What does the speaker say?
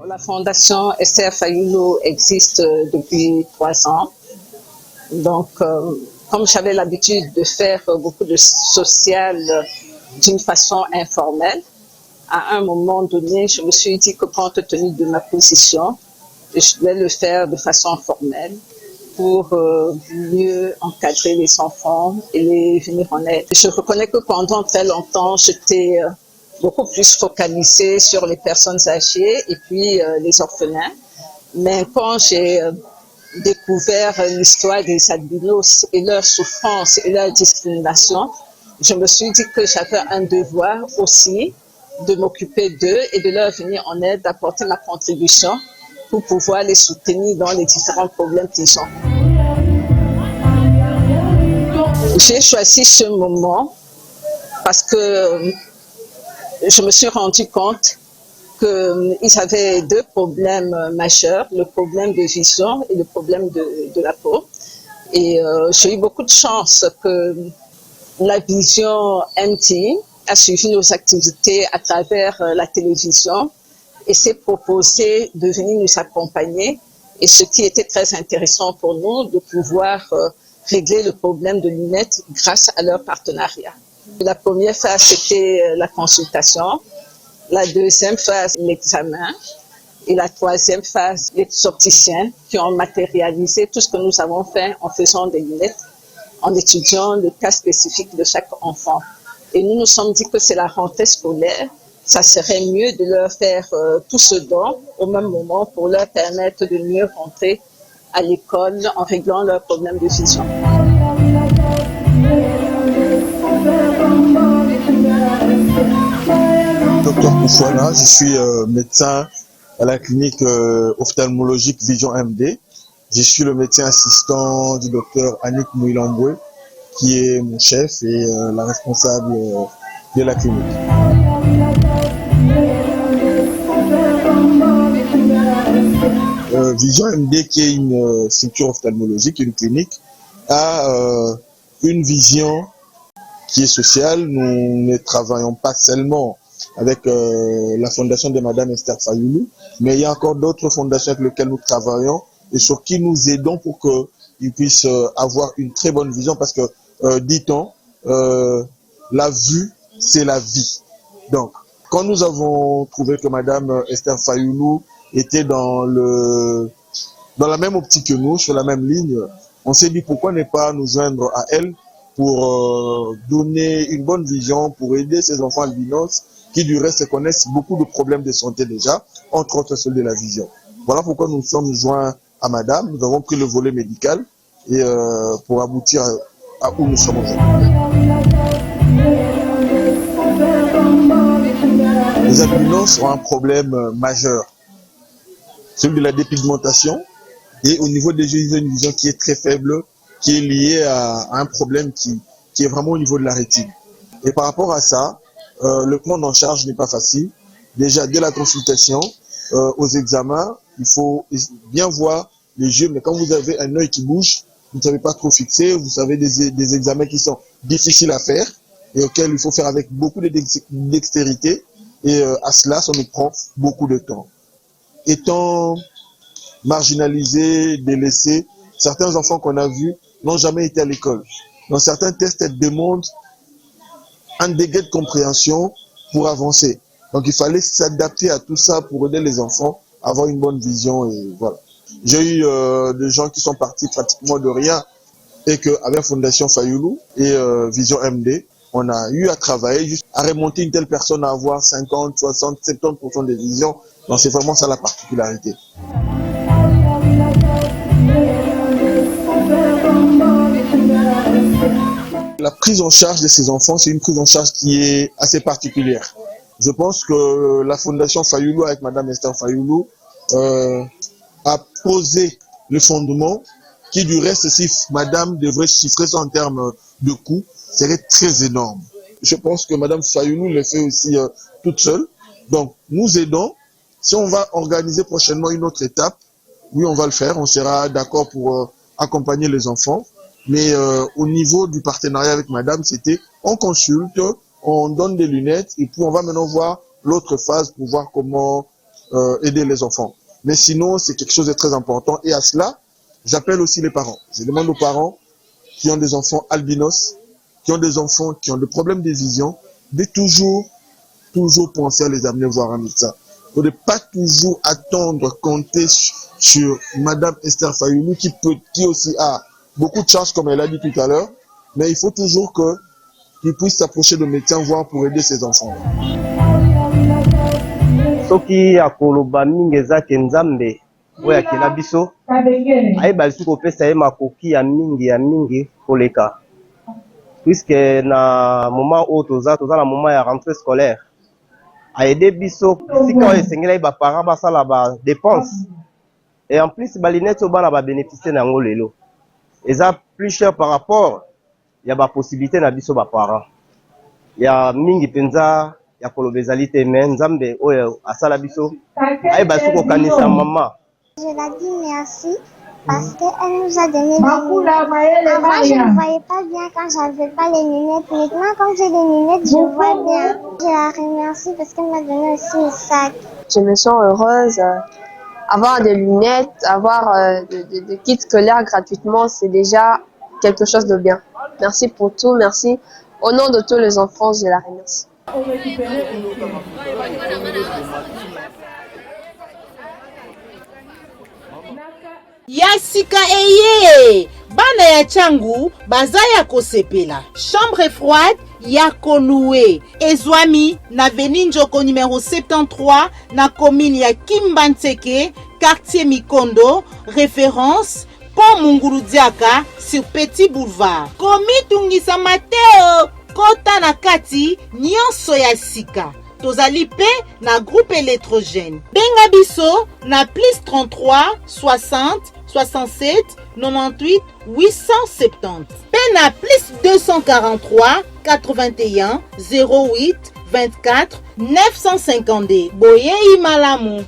La fondation Esther Fayoulou existe depuis 3 ans. Donc, comme j'avais l'habitude de faire beaucoup de social d'une façon informelle, à un moment donné, je me suis dit que compte tenu de ma position, je vais le faire de façon formelle pour mieux encadrer les enfants et les venir en aide. Je reconnais que pendant très longtemps, j'étais beaucoup plus focalisée sur les personnes âgées et puis les orphelins. Mais quand j'ai découvert l'histoire des albinos et leur souffrance et leur discrimination, je me suis dit que j'avais un devoir aussi de m'occuper d'eux et de leur venir en aide, d'apporter ma contribution pour pouvoir les soutenir dans les différents problèmes qu'ils ont. J'ai choisi ce moment parce que je me suis rendu compte qu'ils avaient 2 problèmes majeurs, le problème de vision et le problème de la peau. Et j'ai eu beaucoup de chance que la vision MT a suivi nos activités à travers la télévision et s'est proposé de venir nous accompagner. Et ce qui était très intéressant pour nous, de pouvoir régler le problème de lunettes grâce à leur partenariat. La première phase, c'était la consultation. La deuxième phase, l'examen. Et la troisième phase, les opticiens qui ont matérialisé tout ce que nous avons fait en faisant des lunettes, en étudiant le cas spécifique de chaque enfant. Et nous nous sommes dit que c'est la rentrée scolaire. Ça serait mieux de leur faire tout ce don au même moment pour leur permettre de mieux rentrer à l'école en réglant leurs problèmes de vision. Docteur Koufouana, je suis médecin à la clinique ophtalmologique Vision MD. Je suis le médecin assistant du docteur Annick Mouilamboué, qui est mon chef et la responsable de la clinique. Vision MD, qui est une structure ophtalmologique, une clinique, a une vision qui est sociale. Nous ne travaillons pas seulement avec la fondation de Madame Esther Fayoulou, mais il y a encore d'autres fondations avec lesquelles nous travaillons et sur qui nous aidons pour qu'ils puissent avoir une très bonne vision, parce que, dit-on, la vue, c'est la vie. Donc, quand nous avons trouvé que Madame Esther Fayoulou était dans la même optique que nous, sur la même ligne, on s'est dit pourquoi ne pas nous joindre à elle pour donner une bonne vision, pour aider ces enfants albinos qui du reste connaissent beaucoup de problèmes de santé déjà, entre autres ceux de la vision. Voilà pourquoi nous sommes joints à Madame, nous avons pris le volet médical et pour aboutir à où nous sommes aujourd'hui. Les albinos ont un problème majeur, celui de la dépigmentation, et au niveau des yeux, ils ont une vision qui est très faible, qui est liée à un problème qui est vraiment au niveau de la rétine. Et par rapport à ça, le prendre en charge n'est pas facile. Déjà, dès la consultation, aux examens, il faut bien voir les yeux, mais quand vous avez un œil qui bouge, vous ne savez pas trop fixer, vous avez des examens qui sont difficiles à faire et auxquels il faut faire avec beaucoup de dextérité, et à cela, ça nous prend beaucoup de temps. Étant marginalisés, délaissés, certains enfants qu'on a vus n'ont jamais été à l'école. Dans certains tests, elles demandent un degré de compréhension pour avancer. Donc il fallait s'adapter à tout ça pour aider les enfants à avoir une bonne vision, et voilà. J'ai eu des gens qui sont partis pratiquement de rien, et qu'avec Fondation Fayoulou et Vision MD, on a eu à travailler juste à remonter une telle personne à avoir 50, 60, 70% de vision. Donc c'est vraiment ça la particularité. La prise en charge de ces enfants, c'est une prise en charge qui est assez particulière. Je pense que la Fondation Fayoulou, avec Madame Esther Fayoulou, a posé le fondement qui, du reste, si Madame devrait chiffrer ça en termes de coûts, serait très énorme. Je pense que Madame Fayoulou le fait aussi toute seule. Donc, nous aidons. Si on va organiser prochainement une autre étape, oui, on va le faire. On sera d'accord pour accompagner les enfants. Mais au niveau du partenariat avec Madame, c'était on consulte, on donne des lunettes, et puis on va maintenant voir l'autre phase pour voir comment aider les enfants. Mais sinon, c'est quelque chose de très important. Et à cela, j'appelle aussi les parents. Je demande aux parents qui ont des enfants albinos, qui ont des enfants qui ont des problèmes de vision, de toujours penser à les amener voir un médecin. Pour ne pas toujours attendre, compter sur Madame Esther Fayoulou qui aussi a beaucoup de chance, comme elle a dit tout à l'heure, mais il faut toujours qu'il puisse s'approcher de médecin voir pour aider ses enfants. Soki akoloba mingi ezake nzambe oyo akela biso ayeba lisusu kopesa ye makoki ya mingi koleka, puisque na moment oyo toza na moment ya rentrée scolaire aide biso sika oyo esengeli ayeba parents basala ba dépense, et en plus balinete oyo bana babénéficie na yango lelo eza plus cher par rapport ya baposibilité na biso baparents ya mingi mpenza ya koloba ezali te, me nzambe oyo asala biso ayeba lisusu kokanisa mama. Je la dis merci parce qu'elle nous a donné des lunettes. Avant, je ne voyais pas bien quand j'avais pas les lunettes. Maintenant, quand j'ai les lunettes, je vois bien. Je la remercie parce qu'elle m'a donné aussi un sac. Je me sens heureuse. Avoir des lunettes, avoir des kits scolaires gratuitement, c'est déjà quelque chose de bien. Merci pour tout, merci. Au nom de tous les enfants, je la remercie. Yasika eye bana ya changu bazaya kosepela chambre froide ya Kolue ezwami na Avenue Njoko numéro 73 na commune ya Kimbantseke quartier Mikondo, référence Pont Mungurudiaka sur Petit Boulevard. Komi tungisa Mateo kota na kati nyonso ya sika. Tozali pe na groupe électrogène. Benga biso na plus 33 60 67 98 870. Pe na plus 243 81 08 24 952. Boye imalamu.